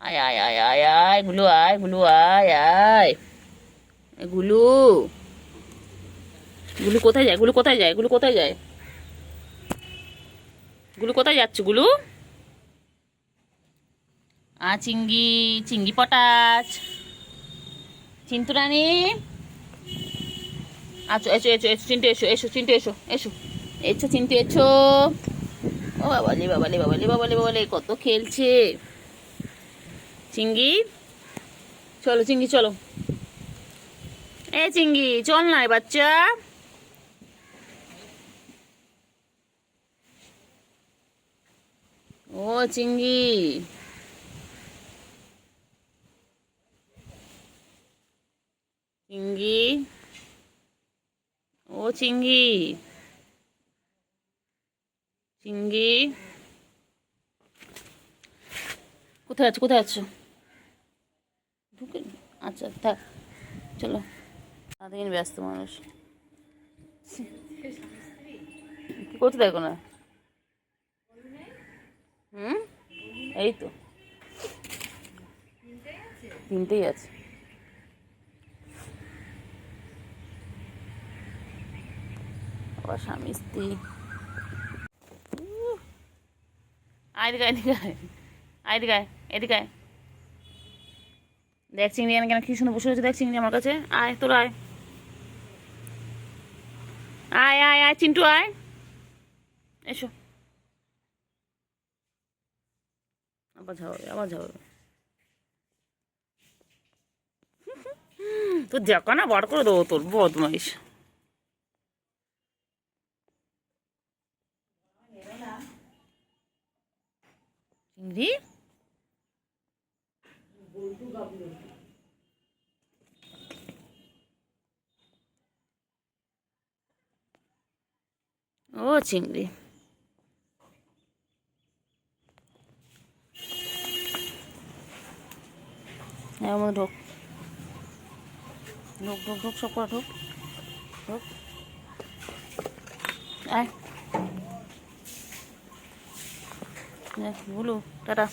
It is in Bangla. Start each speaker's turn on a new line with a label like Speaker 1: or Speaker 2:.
Speaker 1: আয় আয় আয় আয় আয় গুলু আয়, গুলু আয় আয়। গুলু, গুলু কোথায় যায়, গুলু কোথায় যায়, গুলু কোথায় যায়, গুলু কোথায় যাচ্ছে গুলু? চিঙ্গি, চিঙ্গি পটাশ, চিন্তু রানী, আচ্ছা এসো এসো এসো চিন্তু, এসো এসো চিন্তু, এসো এসো এসো চিন্তু, এসো। ও বাবালে বাবালে বাবালে বাবালে বাবালে, কত খেলছে চিঙ্গি। চলো চিঙ্গি চলো, এ চিঙ্গি চল না বাচ্চা। ও চিঙ্গি, চিঙ্গি, ও চিঙ্গি, চিঙ্গি কোথায় আছো, কোথায় আছো? ঢুকে, আচ্ছা থাক, চলো। সারাদিন ব্যস্ত মানুষ, কি করতে দেখো না? এই তো তিনটেই আছে। আবার স্বামী স্ত্রী। আয় এদিকে, এদিকে আয়, এদিকে আয়, এদিকে আয়। দেখ চিংড়ি এখানে কেন কি সুন্দর বসে রয়েছে, দেখ চিংড়ি আমার কাছে। আয় তোর আয়, আয় আয় আয় চিন্টু আয়, এসো। আবার ঝাড়াবে, আবার ঝাড়াবে। তোর দেখা না বার করে দেবো, তোর বদমাইশ। চিংড়ি, ও চিংড়ি, হ্যাঁ আমার ঢোক, ঢোক ঢোক ঢোক, সব করে ঢোক, ঢোক, আয়। বলো টাটা।